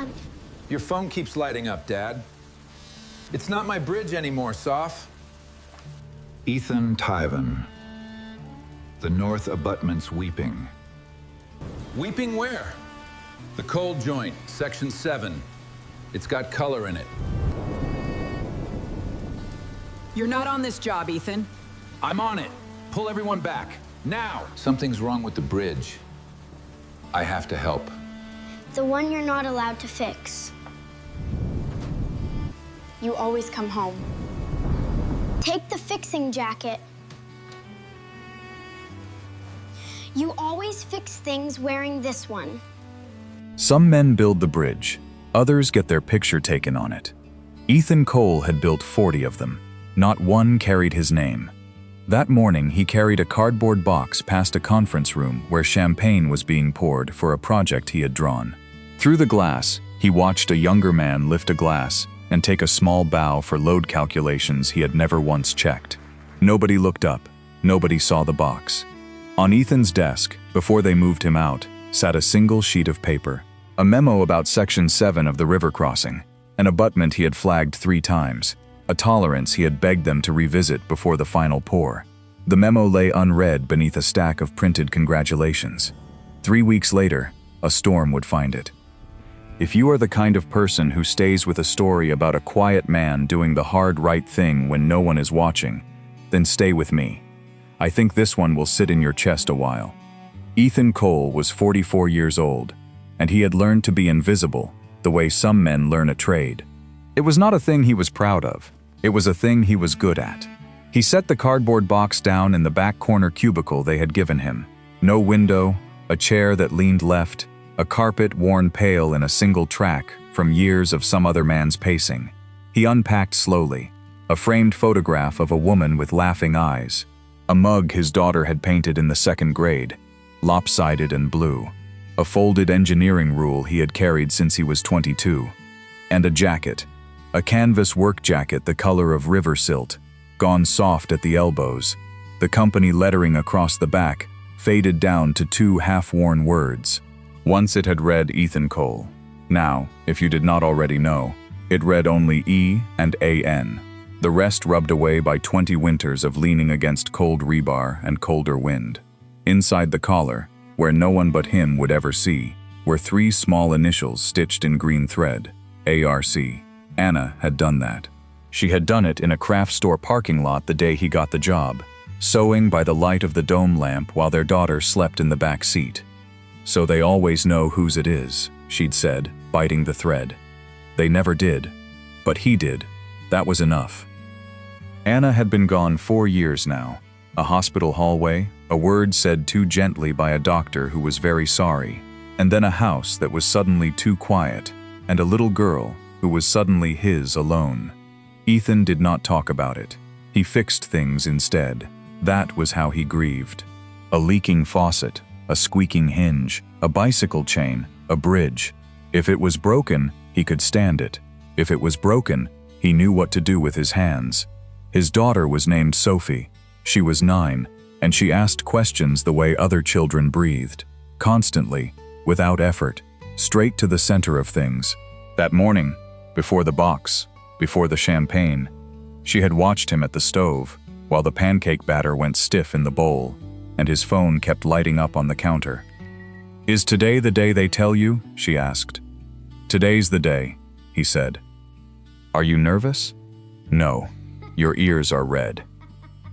on. Your phone keeps lighting up, Dad. It's not my bridge anymore, Soph. Ethan Tyven. The north abutment's weeping. Weeping where? The cold joint, section 7. It's got color in it. You're not on this job, Ethan. I'm on it. Pull everyone back. Now! Something's wrong with the bridge. I have to help. The one you're not allowed to fix. You always come home. Take the fixing jacket. You always fix things wearing this one. Some men build the bridge, others get their picture taken on it. Ethan Cole had built 40 of them. Not one carried his name. That morning, he carried a cardboard box past a conference room where champagne was being poured for a project he had drawn. Through the glass, he watched a younger man lift a glass and take a small bow for load calculations he had never once checked. Nobody looked up. Nobody saw the box. On Ethan's desk, before they moved him out, sat a single sheet of paper, a memo about Section 7 of the river crossing, an abutment he had flagged 3 times, a tolerance he had begged them to revisit before the final pour. The memo lay unread beneath a stack of printed congratulations. 3 weeks later, a storm would find it. If you are the kind of person who stays with a story about a quiet man doing the hard right thing when no one is watching, then stay with me. I think this one will sit in your chest a while. Ethan Cole was 44 years old, and he had learned to be invisible, the way some men learn a trade. It was not a thing he was proud of. It was a thing he was good at. He set the cardboard box down in the back corner cubicle they had given him. No window, a chair that leaned left, a carpet worn pale in a single track from years of some other man's pacing. He unpacked slowly, a framed photograph of a woman with laughing eyes, a mug his daughter had painted in the 2nd grade, lopsided and blue, a folded engineering rule he had carried since he was 22, and a jacket, a canvas work jacket the color of river silt, gone soft at the elbows, the company lettering across the back faded down to 2 half-worn words. Once it had read Ethan Cole. Now, if you did not already know, it read only E and AN. The rest rubbed away by 20 winters of leaning against cold rebar and colder wind. Inside the collar, where no one but him would ever see, were 3 small initials stitched in green thread, ARC. Anna had done that. She had done it in a craft store parking lot the day he got the job, sewing by the light of the dome lamp while their daughter slept in the back seat. "So they always know whose it is," she'd said, biting the thread. They never did, but he did. That was enough. Anna had been gone 4 years now. A hospital hallway, a word said too gently by a doctor who was very sorry, and then a house that was suddenly too quiet, and a little girl who was suddenly his alone. Ethan did not talk about it. He fixed things instead. That was how he grieved. A leaking faucet, a squeaking hinge, a bicycle chain, a bridge. If it was broken, he could stand it. If it was broken, he knew what to do with his hands. His daughter was named Sophie. She was 9, and she asked questions the way other children breathed, constantly, without effort, straight to the center of things. That morning, before the box, before the champagne, she had watched him at the stove, while the pancake batter went stiff in the bowl, and his phone kept lighting up on the counter. "Is today the day they tell you?" she asked. "Today's the day," he said. "Are you nervous?" "No. Your ears are red."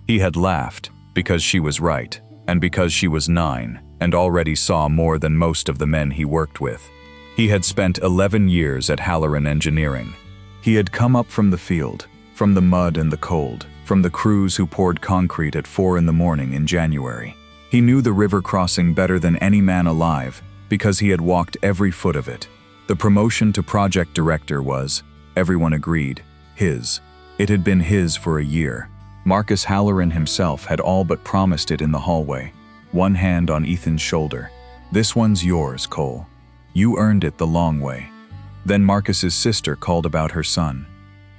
He had laughed, because she was right, and because she was 9, and already saw more than most of the men he worked with. He had spent 11 years at Halloran Engineering. He had come up from the field, from the mud and the cold, from the crews who poured concrete at 4 in the morning in January. He knew the river crossing better than any man alive, because he had walked every foot of it. The promotion to project director was, everyone agreed, his. It had been his for a year. Marcus Halloran himself had all but promised it in the hallway, one hand on Ethan's shoulder. "This one's yours, Cole. You earned it the long way." Then Marcus's sister called about her son.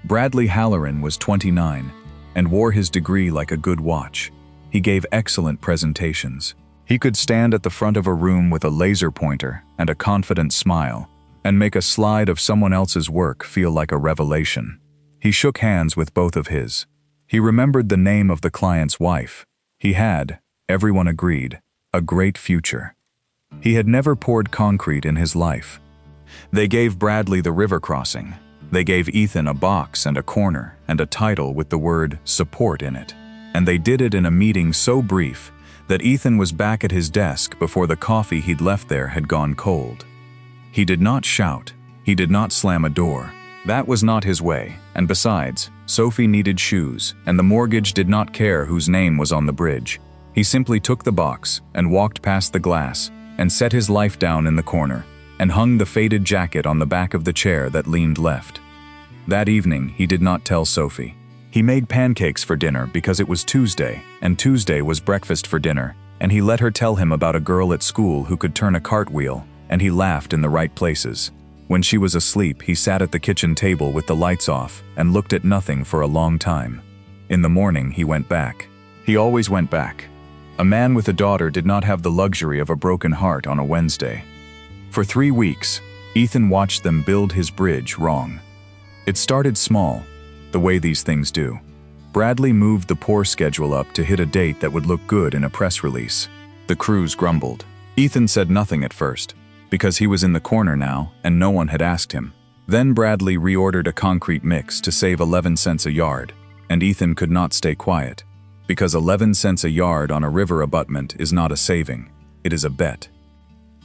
Bradley Halloran was 29 and wore his degree like a good watch. He gave excellent presentations. He could stand at the front of a room with a laser pointer and a confident smile and make a slide of someone else's work feel like a revelation. He shook hands with both of his. He remembered the name of the client's wife. He had, everyone agreed, a great future. He had never poured concrete in his life. They gave Bradley the river crossing. They gave Ethan a box and a corner and a title with the word support in it. And they did it in a meeting so brief that Ethan was back at his desk before the coffee he'd left there had gone cold. He did not shout. He did not slam a door. That was not his way, and besides, Sophie needed shoes, and the mortgage did not care whose name was on the bridge. He simply took the box and walked past the glass and set his life down in the corner and hung the faded jacket on the back of the chair that leaned left. That evening, he did not tell Sophie. He made pancakes for dinner because it was Tuesday, and Tuesday was breakfast for dinner, and he let her tell him about a girl at school who could turn a cartwheel, and he laughed in the right places. When she was asleep, he sat at the kitchen table with the lights off and looked at nothing for a long time. In the morning, he went back. He always went back. A man with a daughter did not have the luxury of a broken heart on a Wednesday. For 3 weeks, Ethan watched them build his bridge wrong. It started small, the way these things do. Bradley moved the pour schedule up to hit a date that would look good in a press release. The crews grumbled. Ethan said nothing at first, because he was in the corner now and no one had asked him. Then Bradley reordered a concrete mix to save 11 cents a yard, and Ethan could not stay quiet, because 11 cents a yard on a river abutment is not a saving, it is a bet.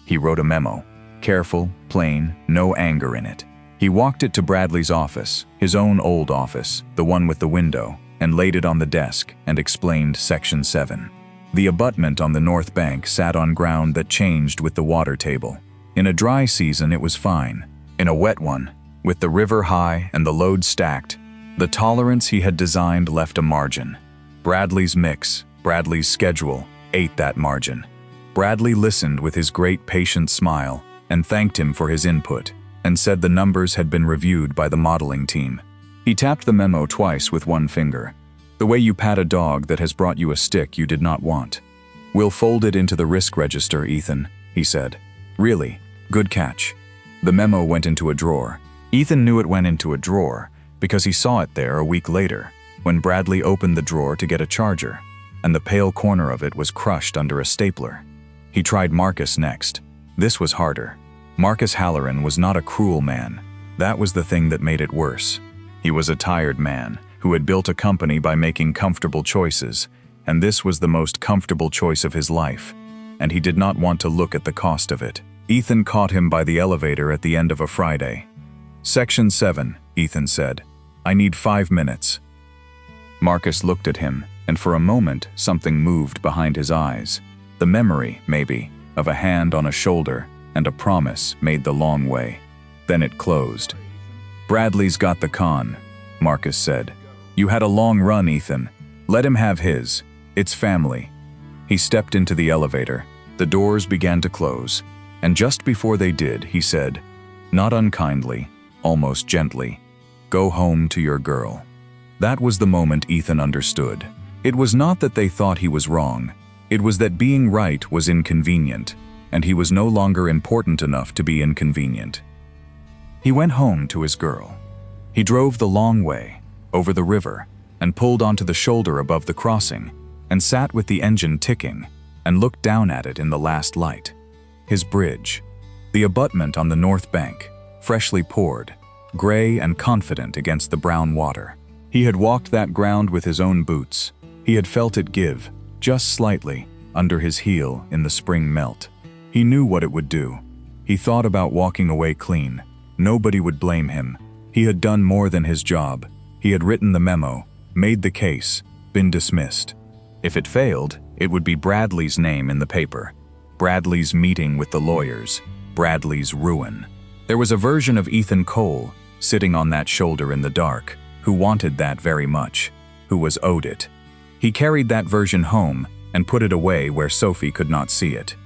He wrote a memo. Careful, plain, no anger in it. He walked it to Bradley's office, his own old office, the one with the window, and laid it on the desk and explained Section 7. The abutment on the north bank sat on ground that changed with the water table. In a dry season it was fine. In a wet one, with the river high and the load stacked, the tolerance he had designed left a margin. Bradley's mix, Bradley's schedule, ate that margin. Bradley listened with his great patient smile and thanked him for his input, and said the numbers had been reviewed by the modeling team. He tapped the memo twice with one finger, the way you pat a dog that has brought you a stick you did not want. "We'll fold it into the risk register, Ethan," he said. "Really, good catch." The memo went into a drawer. Ethan knew it went into a drawer because he saw it there a week later, when Bradley opened the drawer to get a charger, and the pale corner of it was crushed under a stapler. He tried Marcus next. This was harder. Marcus Halloran was not a cruel man. That was the thing that made it worse. He was a tired man who had built a company by making comfortable choices, and this was the most comfortable choice of his life, and he did not want to look at the cost of it. Ethan caught him by the elevator at the end of a Friday. "Section 7, Ethan said. "I need 5 minutes." Marcus looked at him, and for a moment something moved behind his eyes. The memory, maybe, of a hand on a shoulder and a promise made the long way. Then it closed. "Bradley's got the con," Marcus said. "You had a long run, Ethan. Let him have his. It's family." He stepped into the elevator. The doors began to close, and just before they did, he said, not unkindly, almost gently, "Go home to your girl." That was the moment Ethan understood. It was not that they thought he was wrong. It was that being right was inconvenient, and he was no longer important enough to be inconvenient. He went home to his girl. He drove the long way, over the river, and pulled onto the shoulder above the crossing, and sat with the engine ticking, and looked down at it in the last light. His bridge, the abutment on the north bank, freshly poured, gray and confident against the brown water. He had walked that ground with his own boots. He had felt it give, just slightly, under his heel in the spring melt. He knew what it would do. He thought about walking away clean. Nobody would blame him. He had done more than his job. He had written the memo, made the case, been dismissed. If it failed, it would be Bradley's name in the paper. Bradley's meeting with the lawyers. Bradley's ruin. There was a version of Ethan Cole, sitting on that shoulder in the dark, who wanted that very much, who was owed it. He carried that version home and put it away where Sophie could not see it.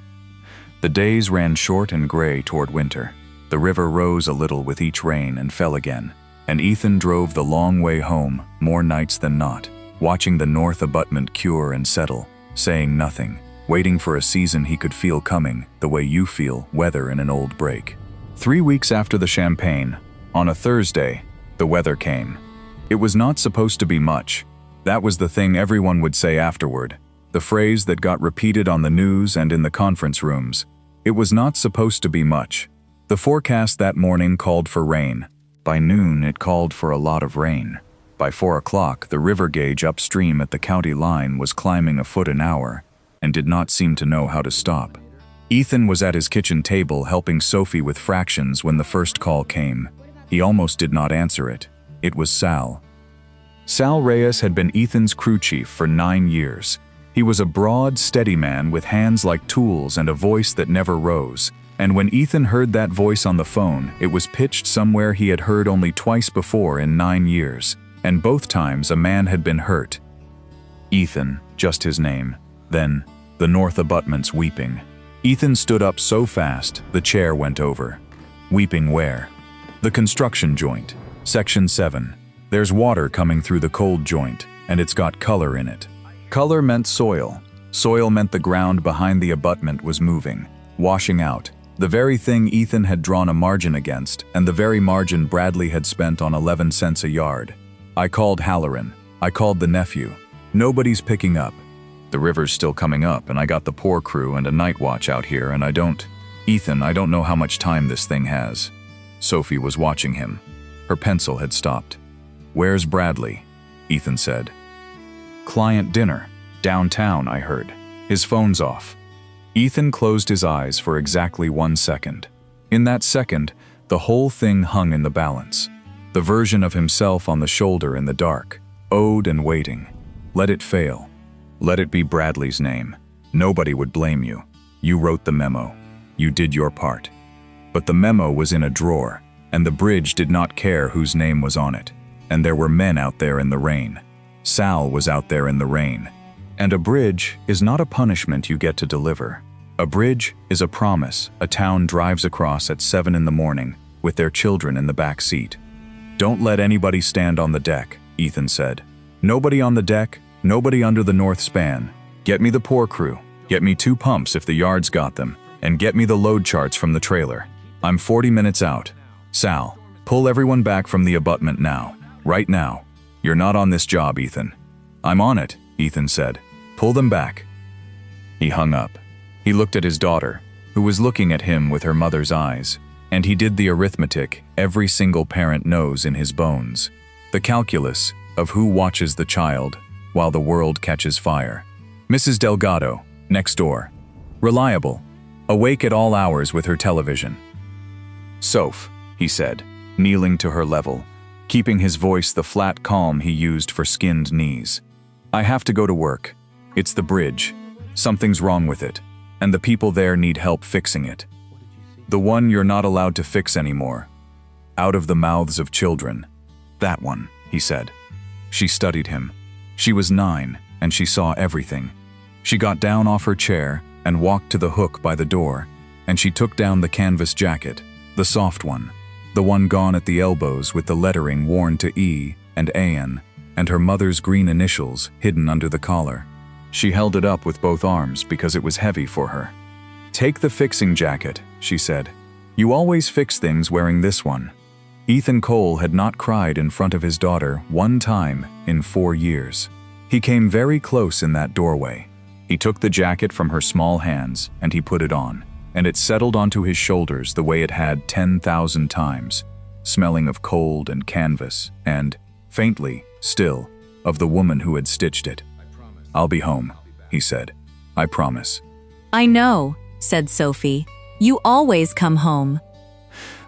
The days ran short and gray toward winter. The river rose a little with each rain and fell again, and Ethan drove the long way home, more nights than not, watching the north abutment cure and settle, saying nothing, waiting for a season he could feel coming, the way you feel weather in an old break. 3 weeks after the champagne, on a Thursday, the weather came. It was not supposed to be much. That was the thing everyone would say afterward, the phrase that got repeated on the news and in the conference rooms. It was not supposed to be much. The forecast that morning called for rain. By noon, it called for a lot of rain. By 4 o'clock, the river gauge upstream at the county line was climbing a foot an hour and did not seem to know how to stop. Ethan was at his kitchen table helping Sophie with fractions when the first call came. He almost did not answer it. It was Sal. Sal Reyes had been Ethan's crew chief for 9 years. He was a broad, steady man with hands like tools and a voice that never rose. And when Ethan heard that voice on the phone, it was pitched somewhere he had heard only twice before in 9 years, and both times a man had been hurt. Ethan, just his name. Then, the north abutments weeping. Ethan stood up so fast, the chair went over. Weeping where? The construction joint, section 7. There's water coming through the cold joint, and it's got color in it. Color meant soil. Soil meant the ground behind the abutment was moving, washing out. The very thing Ethan had drawn a margin against, and the very margin Bradley had spent on 11 cents a yard. I called Halloran. I called the Nephew. Nobody's picking up. The river's still coming up, and I got the poor crew and a night watch out here, and Ethan, I don't know how much time this thing has. Sophie was watching him. Her pencil had stopped. Where's Bradley? Ethan said. Client dinner. Downtown, I heard. His phone's off. Ethan closed his eyes for exactly 1 second. In that second, the whole thing hung in the balance. The version of himself on the shoulder in the dark, owed and waiting. Let it fail. Let it be Bradley's name. Nobody would blame you. You wrote the memo. You did your part. But the memo was in a drawer, and the bridge did not care whose name was on it. And there were men out there in the rain. Sal was out there in the rain. And a bridge is not a punishment you get to deliver. A bridge is a promise a town drives across at 7 in the morning with their children in the back seat. Don't let anybody stand on the deck, Ethan said. Nobody on the deck, nobody under the north span. Get me the poor crew. Get me 2 pumps if the yard's got them. And get me the load charts from the trailer. I'm 40 minutes out. Sal, pull everyone back from the abutment now. Right now. You're not on this job, Ethan. I'm on it, Ethan said. Pull them back. He hung up. He looked at his daughter, who was looking at him with her mother's eyes, and he did the arithmetic every single parent knows in his bones. The calculus of who watches the child while the world catches fire. Mrs. Delgado, next door. Reliable. Awake at all hours with her television. Soph, he said, kneeling to her level, keeping his voice the flat calm he used for skinned knees. I have to go to work. It's the bridge. Something's wrong with it, and the people there need help fixing it. The one you're not allowed to fix anymore. Out of the mouths of children. That one, he said. She studied him. She was 9, and she saw everything. She got down off her chair and walked to the hook by the door, and she took down the canvas jacket, the soft one, the one gone at the elbows with the lettering worn to E and AN, and her mother's green initials hidden under the collar. She held it up with both arms because it was heavy for her. Take the fixing jacket, she said. You always fix things wearing this one. Ethan Cole had not cried in front of his daughter 1 time in 4 years. He came very close in that doorway. He took the jacket from her small hands and he put it on, and it settled onto his shoulders the way it had 10,000 times, smelling of cold and canvas and, faintly, still, of the woman who had stitched it. I'll be home, he said. I promise. I know, said Sophie. You always come home.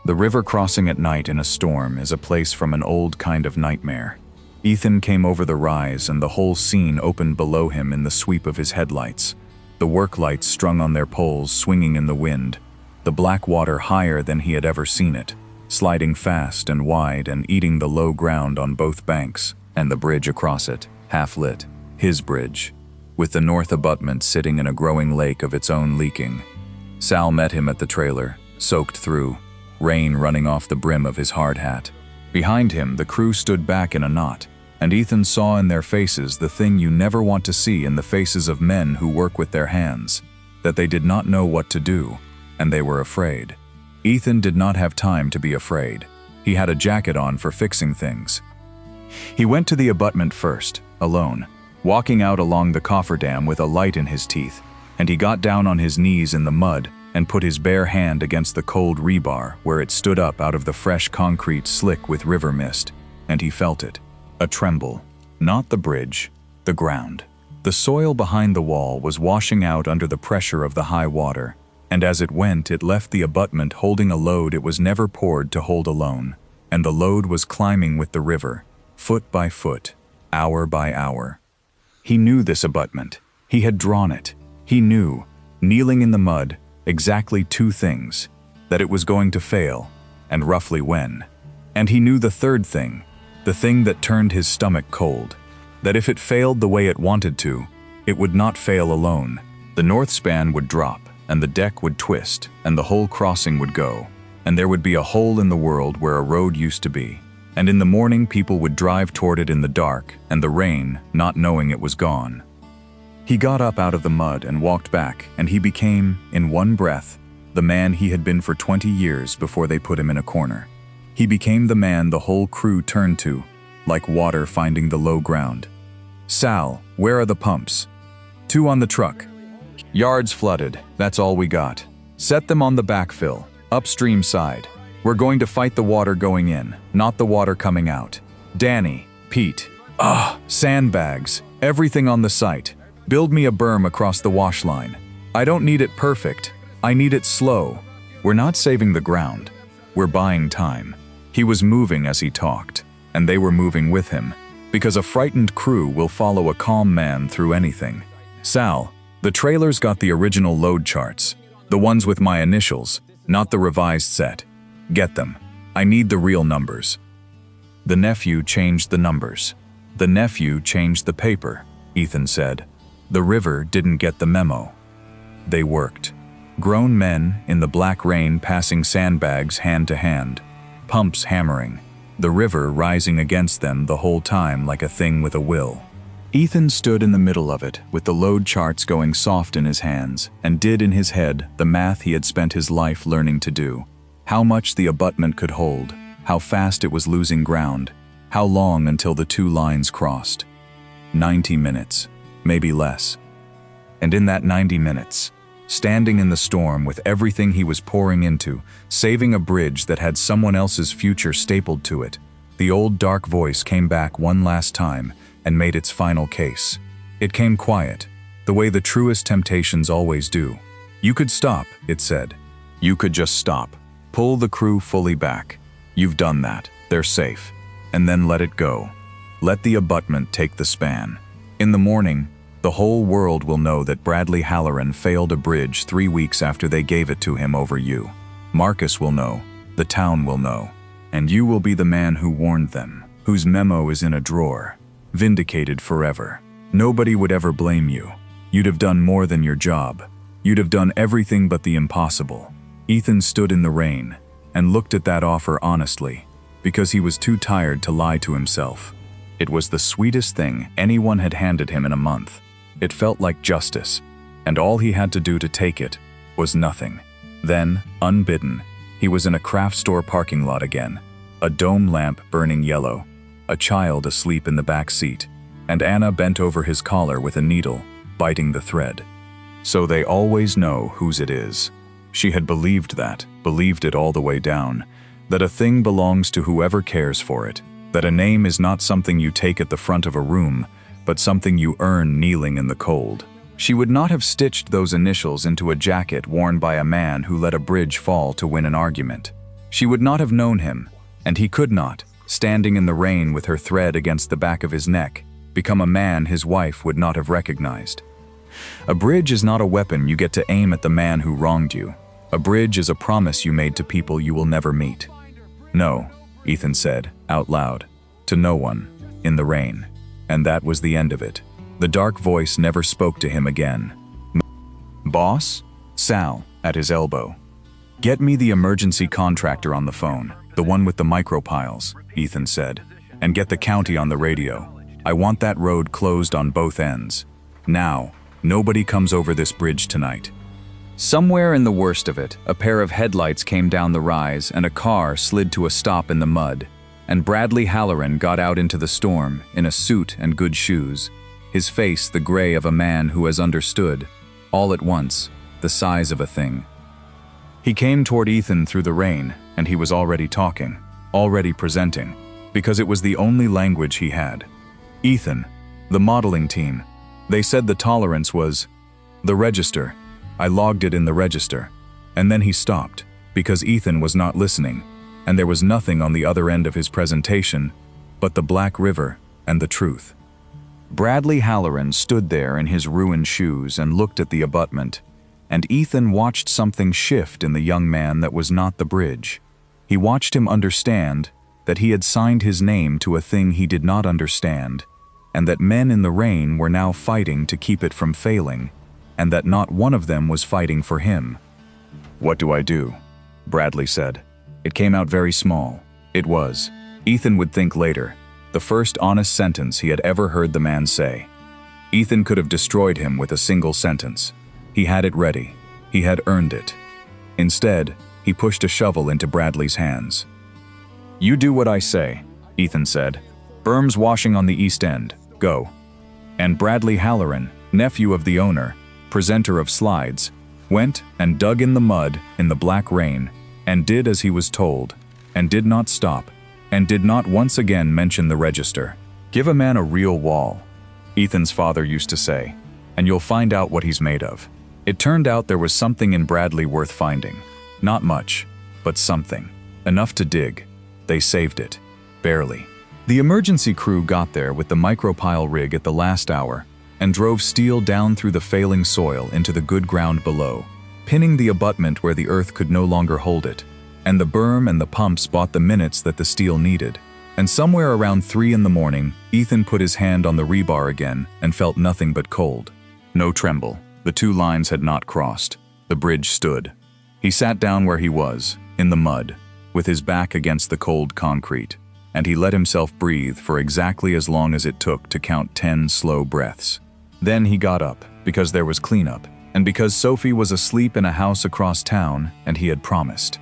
The river crossing at night in a storm is a place from an old kind of nightmare. Ethan came over the rise and the whole scene opened below him in the sweep of his headlights. The work lights strung on their poles swinging in the wind. The black water higher than he had ever seen it, sliding fast and wide and eating the low ground on both banks, and the bridge across it, half lit. His bridge, with the north abutment sitting in a growing lake of its own leaking. Sal met him at the trailer, soaked through, rain running off the brim of his hard hat. Behind him, the crew stood back in a knot, and Ethan saw in their faces the thing you never want to see in the faces of men who work with their hands, that they did not know what to do, and they were afraid. Ethan did not have time to be afraid. He had a jacket on for fixing things. He went to the abutment first, alone, walking out along the cofferdam with a light in his teeth, and he got down on his knees in the mud and put his bare hand against the cold rebar where it stood up out of the fresh concrete slick with river mist, and he felt it. A tremble. Not the bridge, the ground. The soil behind the wall was washing out under the pressure of the high water, and as it went, it left the abutment holding a load it was never poured to hold alone, and the load was climbing with the river, foot by foot, hour by hour. He knew this abutment. He had drawn it. He knew, kneeling in the mud, exactly two things: that it was going to fail, and roughly when. And he knew the third thing, the thing that turned his stomach cold, that if it failed the way it wanted to, it would not fail alone. The north span would drop, and the deck would twist, and the whole crossing would go, and there would be a hole in the world where a road used to be, and in the morning people would drive toward it in the dark and the rain, not knowing it was gone. He got up out of the mud and walked back, and he became, in one breath, the man he had been for 20 years before they put him in a corner. He became the man the whole crew turned to, like water finding the low ground. "Sal, where are the pumps?" "2 on the truck." "Yards flooded, that's all we got. Set them on the backfill, upstream side. We're going to fight the water going in, not the water coming out. Danny, Pete, sandbags, everything on the site. Build me a berm across the wash line. I don't need it perfect, I need it slow. We're not saving the ground, we're buying time." He was moving as he talked, and they were moving with him, because a frightened crew will follow a calm man through anything. "Sal, the trailer's got the original load charts, the ones with my initials, not the revised set. Get them. I need the real numbers." The nephew changed the numbers. The nephew changed the paper, Ethan said. The river didn't get the memo. They worked. Grown men in the black rain passing sandbags hand to hand, pumps hammering, the river rising against them the whole time like a thing with a will. Ethan stood in the middle of it, with the load charts going soft in his hands, and did in his head the math he had spent his life learning to do. How much the abutment could hold, how fast it was losing ground, how long until the two lines crossed. 90 minutes, maybe less. And in that 90 minutes, standing in the storm with everything he was pouring into, saving a bridge that had someone else's future stapled to it, the old dark voice came back one last time and made its final case. It came quiet, the way the truest temptations always do. "You could stop," it said. "You could just stop. Pull the crew fully back. You've done that. They're safe. And then let it go. Let the abutment take the span. In the morning, the whole world will know that Bradley Halloran failed a bridge 3 weeks after they gave it to him over you. Marcus will know. The town will know. And you will be the man who warned them, whose memo is in a drawer. Vindicated forever. Nobody would ever blame you. You'd have done more than your job. You'd have done everything but the impossible." Ethan stood in the rain and looked at that offer honestly, because he was too tired to lie to himself. It was the sweetest thing anyone had handed him in a month. It felt like justice, and all he had to do to take it was nothing. Then, unbidden, he was in a craft store parking lot again, a dome lamp burning yellow, a child asleep in the back seat, and Anna bent over his collar with a needle, biting the thread. So they always know whose it is. She had believed that, believed it all the way down, that a thing belongs to whoever cares for it, that a name is not something you take at the front of a room, but something you earn kneeling in the cold. She would not have stitched those initials into a jacket worn by a man who let a bridge fall to win an argument. She would not have known him, and he could not, standing in the rain with her thread against the back of his neck, become a man his wife would not have recognized. A bridge is not a weapon you get to aim at the man who wronged you. A bridge is a promise you made to people you will never meet. "No," Ethan said, out loud, to no one, in the rain. And that was the end of it. The dark voice never spoke to him again. "Boss?" Sal, at his elbow. "Get me the emergency contractor on the phone, the one with the micropiles," Ethan said, "and get the county on the radio. I want that road closed on both ends. Now, nobody comes over this bridge tonight." Somewhere in the worst of it, a pair of headlights came down the rise and a car slid to a stop in the mud, and Bradley Halloran got out into the storm in a suit and good shoes, his face the gray of a man who has understood, all at once, the size of a thing. He came toward Ethan through the rain, and he was already talking, already presenting, because it was the only language he had. Ethan, the modeling team, they said the tolerance was the register. I logged it in the register. And then he stopped, because Ethan was not listening, and there was nothing on the other end of his presentation but the Black River and the truth. Bradley Halloran stood there in his ruined shoes and looked at the abutment, and Ethan watched something shift in the young man that was not the bridge. He watched him understand that he had signed his name to a thing he did not understand, and that men in the rain were now fighting to keep it from failing, and that not one of them was fighting for him. "What do I do?" Bradley said. It came out very small. It was, Ethan would think later, the first honest sentence he had ever heard the man say. Ethan could have destroyed him with a single sentence. He had it ready. He had earned it. Instead, he pushed a shovel into Bradley's hands. "You do what I say," Ethan said. "Berm's washing on the east end. Go." And Bradley Halloran, nephew of the owner, presenter of slides, went and dug in the mud in the black rain, and did as he was told, and did not stop, and did not once again mention the register. "Give a man a real wall," Ethan's father used to say, "and you'll find out what he's made of." It turned out there was something in Bradley worth finding. Not much, but something. Enough to dig. They saved it. Barely. The emergency crew got there with the micropile rig at the last hour and drove steel down through the failing soil into the good ground below, pinning the abutment where the earth could no longer hold it, and the berm and the pumps bought the minutes that the steel needed. And somewhere around 3 in the morning, Ethan put his hand on the rebar again and felt nothing but cold. No tremble. The two lines had not crossed. The bridge stood. He sat down where he was, in the mud, with his back against the cold concrete, and he let himself breathe for exactly as long as it took to count 10 slow breaths. Then he got up, because there was cleanup, and because Sophie was asleep in a house across town, and he had promised.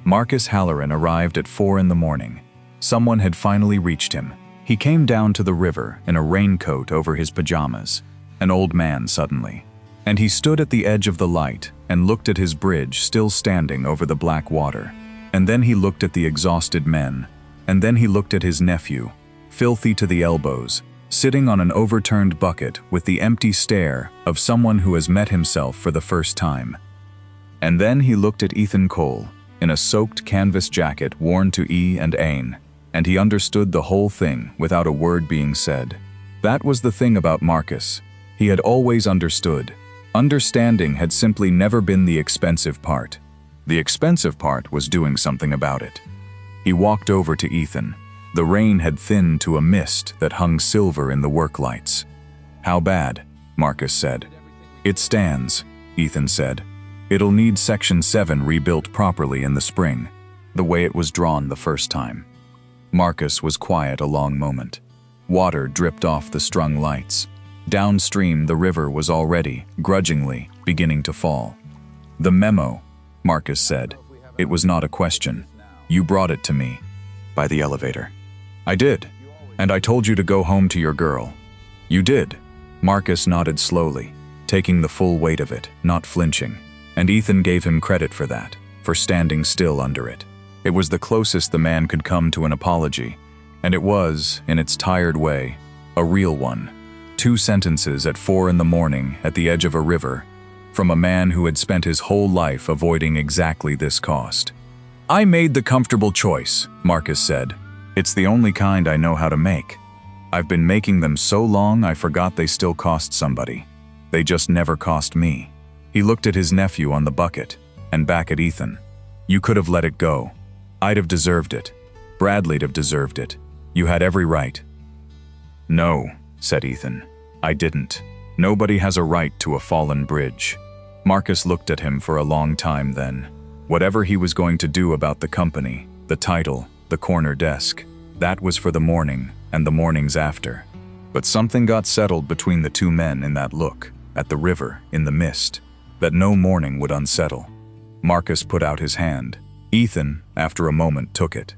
Marcus Halloran arrived at 4 in the morning. Someone had finally reached him. He came down to the river in a raincoat over his pajamas, an old man suddenly. And he stood at the edge of the light and looked at his bridge still standing over the black water. And then he looked at the exhausted men. And then he looked at his nephew, filthy to the elbows, sitting on an overturned bucket with the empty stare of someone who has met himself for the first time. And then he looked at Ethan Cole, in a soaked canvas jacket worn to E and Ain, and he understood the whole thing without a word being said. That was the thing about Marcus. He had always understood. Understanding had simply never been the expensive part. The expensive part was doing something about it. He walked over to Ethan. The rain had thinned to a mist that hung silver in the work lights. "How bad?" Marcus said. "It stands," Ethan said. "It'll need Section 7 rebuilt properly in the spring, the way it was drawn the first time." Marcus was quiet a long moment. Water dripped off the strung lights. Downstream, the river was already, grudgingly, beginning to fall. "The memo," Marcus said. "It was not a question. You brought it to me. By the elevator." "I did. And I told you to go home to your girl." "You did." Marcus nodded slowly, taking the full weight of it, not flinching. And Ethan gave him credit for that, for standing still under it. It was the closest the man could come to an apology, and it was, in its tired way, a real one. 2 sentences at 4 in the morning at the edge of a river, from a man who had spent his whole life avoiding exactly this cost. "I made the comfortable choice," Marcus said. "It's the only kind I know how to make. I've been making them so long I forgot they still cost somebody. They just never cost me." He looked at his nephew on the bucket, and back at Ethan. "You could have let it go. I'd have deserved it. Bradley'd have deserved it. You had every right." "No," said Ethan. "I didn't. Nobody has a right to a fallen bridge." Marcus looked at him for a long time then. Whatever he was going to do about the company, the title, the corner desk, that was for the morning and the mornings after. But something got settled between the two men in that look, at the river, in the mist. that no morning would unsettle. Marcus put out his hand. Ethan, after a moment, took it.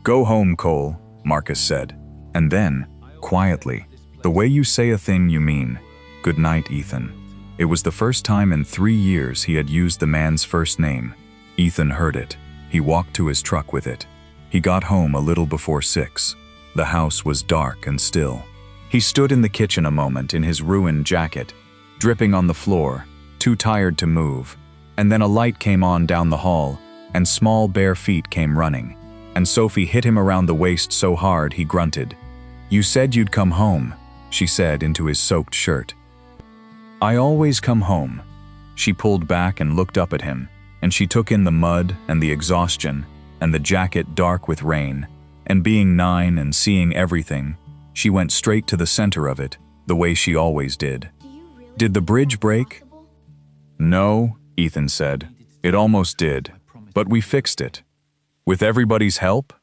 "Go home, Cole," Marcus said. And then, quietly, "The way you say a thing you mean. Good night, Ethan." It was the first time in 3 years he had used the man's first name. Ethan heard it. He walked to his truck with it. He got home a little before 6. The house was dark and still. He stood in the kitchen a moment in his ruined jacket, dripping on the floor, too tired to move. And then a light came on down the hall, and small bare feet came running. And Sophie hit him around the waist so hard he grunted. "You said you'd come home," she said into his soaked shirt. "I always come home." She pulled back and looked up at him, and she took in the mud and the exhaustion and the jacket dark with rain, and being 9 and seeing everything, she went straight to the center of it, the way she always did. "Did the bridge break?" "No," Ethan said. "It almost did, but we fixed it." "With everybody's help?"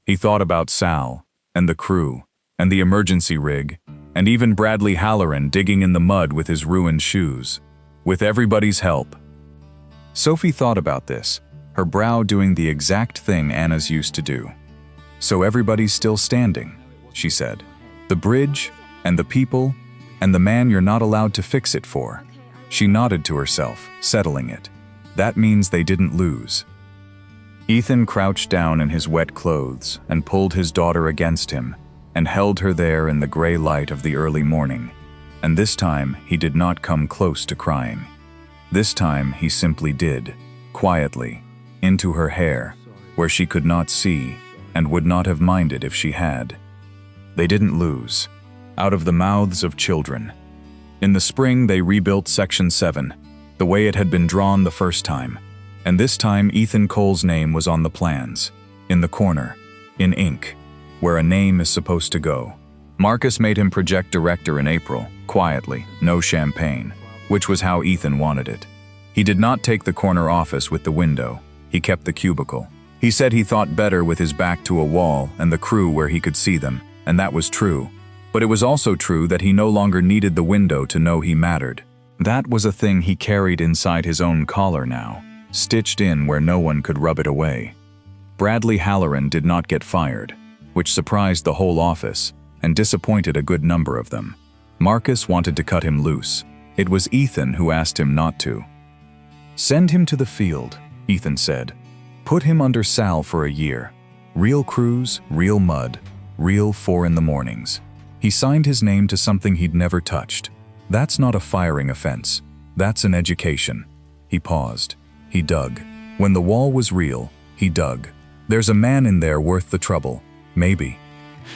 He thought about Sal, and the crew, and the emergency rig, and even Bradley Halloran digging in the mud with his ruined shoes. With everybody's help. Sophie thought about this, her brow doing the exact thing Anna's used to do. "So everybody's still standing," she said. "The bridge, and the people, and the man you're not allowed to fix it for." She nodded to herself, settling it. That means they didn't lose. Ethan crouched down in his wet clothes and pulled his daughter against him and held her there in the gray light of the early morning. And this time he did not come close to crying. This time he simply did, quietly, into her hair, where she could not see and would not have minded if she had. They didn't lose. Out of the mouths of children. In the spring they rebuilt Section 7, the way it had been drawn the first time. And this time Ethan Cole's name was on the plans, in the corner, in ink, where a name is supposed to go. Marcus made him project director in April, quietly, no champagne, which was how Ethan wanted it. He did not take the corner office with the window. He kept the cubicle. He said he thought better with his back to a wall and the crew where he could see them, and that was true. But it was also true that he no longer needed the window to know he mattered. That was a thing he carried inside his own collar now, stitched in where no one could rub it away. Bradley Halloran did not get fired, which surprised the whole office and disappointed a good number of them. Marcus wanted to cut him loose. It was Ethan who asked him not to. "Send him to the field," Ethan said. "Put him under Sal for a year. Real crews, real mud, real 4 in the mornings." He signed his name to something he'd never touched. That's not a firing offense. That's an education. He paused. He dug. When the wall was real, he dug. There's a man in there worth the trouble. Maybe.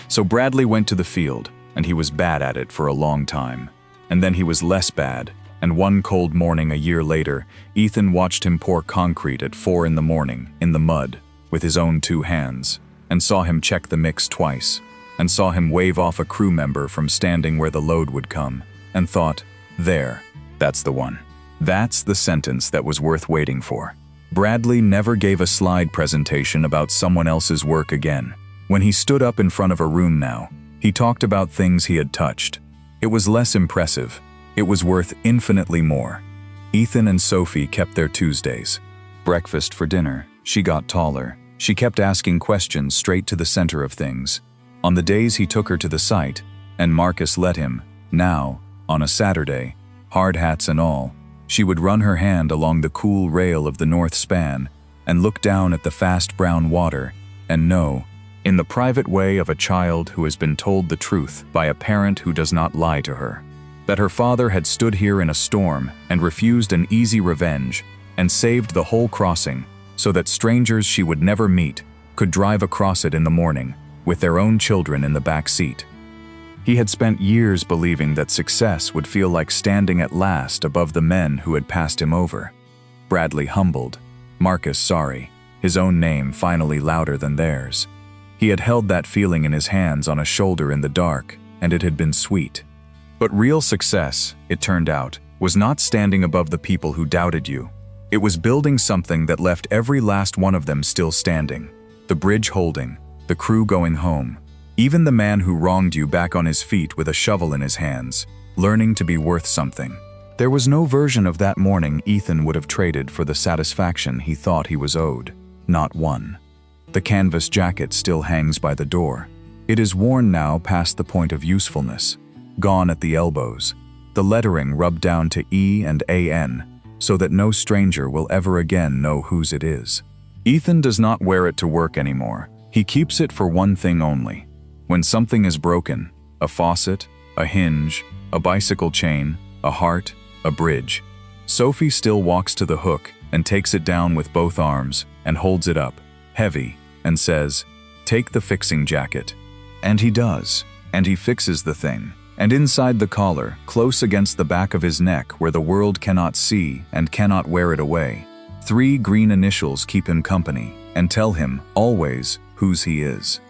So Bradley went to the field, and he was bad at it for a long time. And then he was less bad, and one cold morning a year later, Ethan watched him pour concrete at 4 in the morning, in the mud, with his own 2 hands, and saw him check the mix twice, and saw him wave off a crew member from standing where the load would come, and thought, there, that's the one. That's the sentence that was worth waiting for. Bradley never gave a slide presentation about someone else's work again. When he stood up in front of a room now, he talked about things he had touched. It was less impressive. It was worth infinitely more. Ethan and Sophie kept their Tuesdays. Breakfast for dinner. She got taller. She kept asking questions straight to the center of things. On the days he took her to the site, and Marcus let him, now, on a Saturday, hard hats and all, she would run her hand along the cool rail of the north span and look down at the fast brown water and know, in the private way of a child who has been told the truth by a parent who does not lie to her, that her father had stood here in a storm and refused an easy revenge and saved the whole crossing so that strangers she would never meet could drive across it in the morning with their own children in the back seat. He had spent years believing that success would feel like standing at last above the men who had passed him over. Bradley humbled, Marcus sorry, his own name finally louder than theirs. He had held that feeling in his hands on a shoulder in the dark, and it had been sweet. But real success, it turned out, was not standing above the people who doubted you. It was building something that left every last one of them still standing, the bridge holding, the crew going home, even the man who wronged you back on his feet with a shovel in his hands, learning to be worth something. There was no version of that morning Ethan would have traded for the satisfaction he thought he was owed. Not one. The canvas jacket still hangs by the door. It is worn now past the point of usefulness, gone at the elbows, the lettering rubbed down to E and AN, so that no stranger will ever again know whose it is. Ethan does not wear it to work anymore. He keeps it for one thing only. When something is broken, a faucet, a hinge, a bicycle chain, a heart, a bridge, Sophie still walks to the hook and takes it down with both arms and holds it up, heavy, and says, "Take the fixing jacket." And he does, and he fixes the thing. And inside the collar, close against the back of his neck where the world cannot see and cannot wear it away, 3 green initials keep him company and tell him, always, whose he is.